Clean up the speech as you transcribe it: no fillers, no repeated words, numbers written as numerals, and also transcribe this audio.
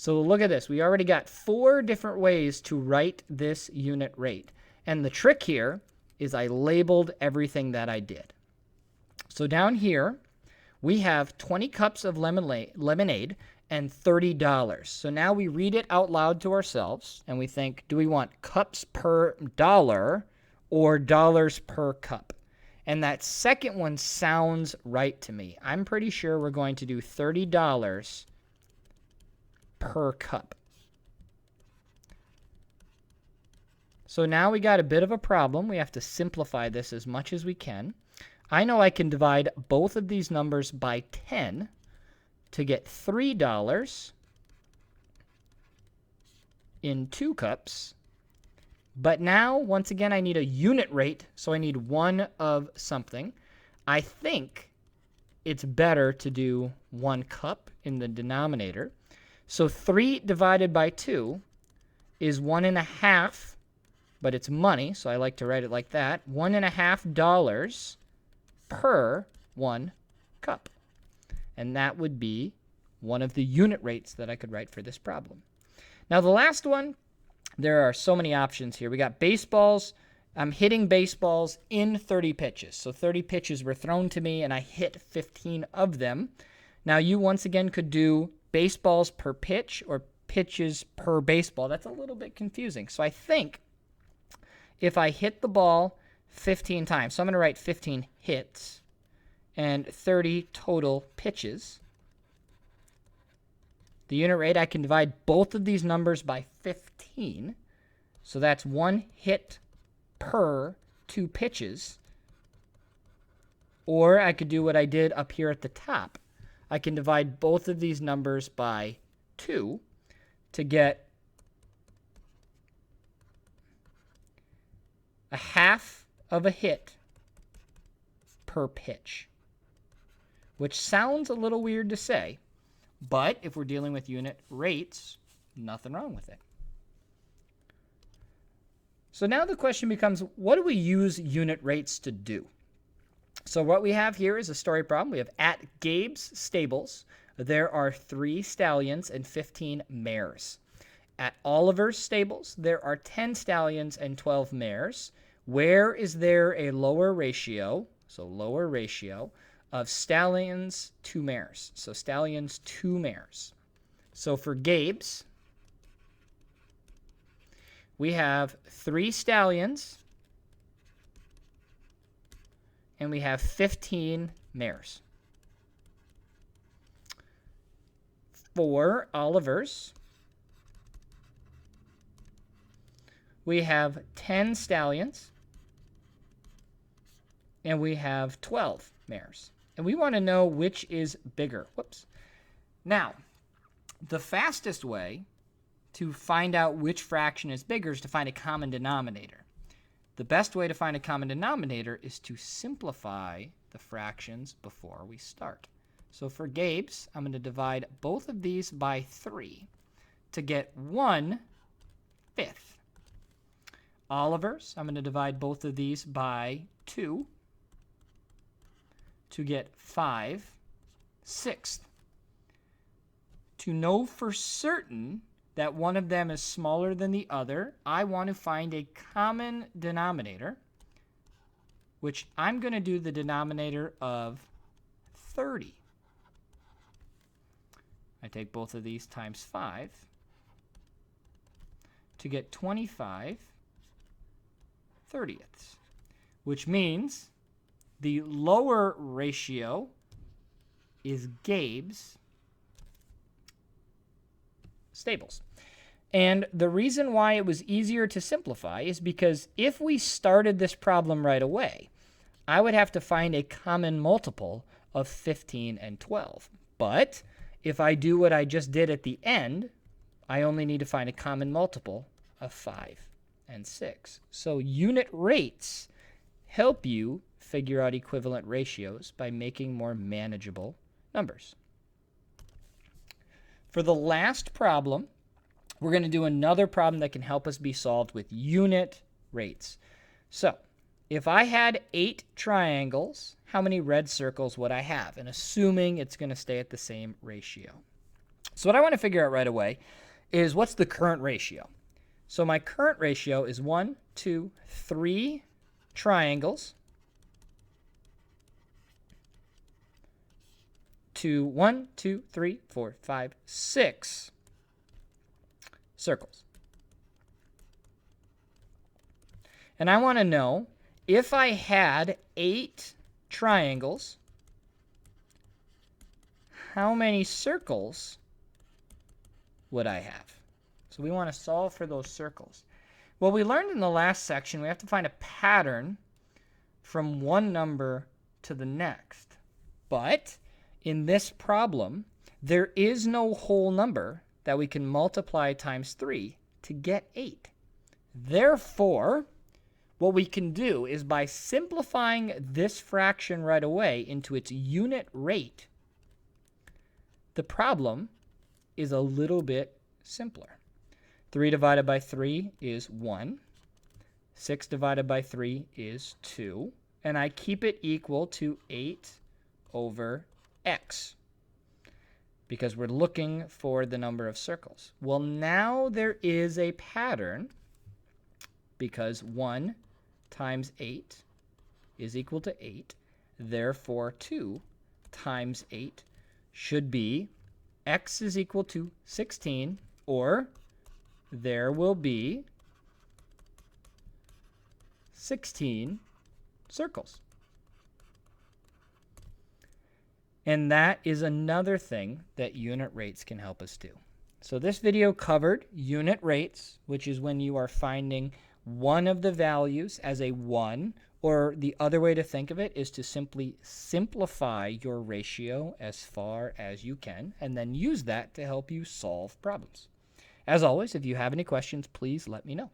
So look at this. We already got 4 different ways to write this unit rate. And the trick here is I labeled everything that I did. So down here, we have 20 cups of lemonade and $30. So now we read it out loud to ourselves, and we think, do we want cups per dollar or dollars per cup? And that second one sounds right to me. I'm pretty sure we're going to do $30 per cup. So now we got a bit of a problem. We have to simplify this as much as we can. I know I can divide both of these numbers by 10 to get $3 in 2 cups. But now, once again, I need a unit rate, so I need 1 of something. I think it's better to do 1 cup in the denominator. So 3 divided by 2 is 1.5, but it's money, so I like to write it like that. $1.50 per 1 cup. And that would be one of the unit rates that I could write for this problem. Now the last one, there are so many options here. We got baseballs. I'm hitting baseballs in 30 pitches. So 30 pitches were thrown to me, and I hit 15 of them. Now you once again could do baseballs per pitch or pitches per baseball. That's a little bit confusing. So I think if I hit the ball 15 times, so I'm going to write 15 hits and 30 total pitches. The unit rate, I can divide both of these numbers by 15. So that's 1 hit per 2 pitches. Or I could do what I did up here at the top. I can divide both of these numbers by 2 to get a half of a hit per pitch, which sounds a little weird to say, but if we're dealing with unit rates, nothing wrong with it. So now the question becomes, what do we use unit rates to do? So what we have here is a story problem. We have at Gabe's stables, there are 3 stallions and 15 mares. At Oliver's stables, there are 10 stallions and 12 mares. Where is there a lower ratio, so lower ratio, of stallions to mares? So stallions to mares. So for Gabe's, we have 3 stallions and we have 15 mares. For Oliver's, we have 10 stallions and we have 12 mares. And we want to know which is bigger. Whoops. Now, the fastest way to find out which fraction is bigger is to find a common denominator. The best way to find a common denominator is to simplify the fractions before we start. So for Gabe's, I'm going to divide both of these by 3 to get 1/5. Oliver's, I'm going to divide both of these by 2 to get 5/6. To know for certain that one of them is smaller than the other, I want to find a common denominator, which I'm going to do the denominator of 30. I take both of these times 5 to get 25/30, which means the lower ratio is Gabe's stables. And the reason why it was easier to simplify is because if we started this problem right away, I would have to find a common multiple of 15 and 12. But if I do what I just did at the end, I only need to find a common multiple of 5 and 6. So unit rates help you figure out equivalent ratios by making more manageable numbers. For the last problem, we're going to do another problem that can help us be solved with unit rates. So if I had 8 triangles, how many red circles would I have? And assuming it's going to stay at the same ratio. So what I want to figure out right away is what's the current ratio. So my current ratio is 1, 2, 3 triangles to 1, 2, 3, 4, 5, 6 circles. And I want to know if I had 8 triangles, how many circles would I have? So we want to solve for those circles. Well, we learned in the last section we have to find a pattern from one number to the next. But in this problem, there is no whole number that we can multiply times 3 to get 8. Therefore, what we can do is by simplifying this fraction right away into its unit rate, the problem is a little bit simpler. 3 divided by 3 is 1. 6 divided by 3 is 2. And I keep it equal to 8 over x because we're looking for the number of circles. Well, now there is a pattern because 1 times 8 is equal to 8. Therefore, 2 times 8 should be x is equal to 16, or there will be 16 circles. And that is another thing that unit rates can help us do. So this video covered unit rates, which is when you are finding one of the values as a 1, or the other way to think of it is to simply simplify your ratio as far as you can, and then use that to help you solve problems. As always, if you have any questions, please let me know.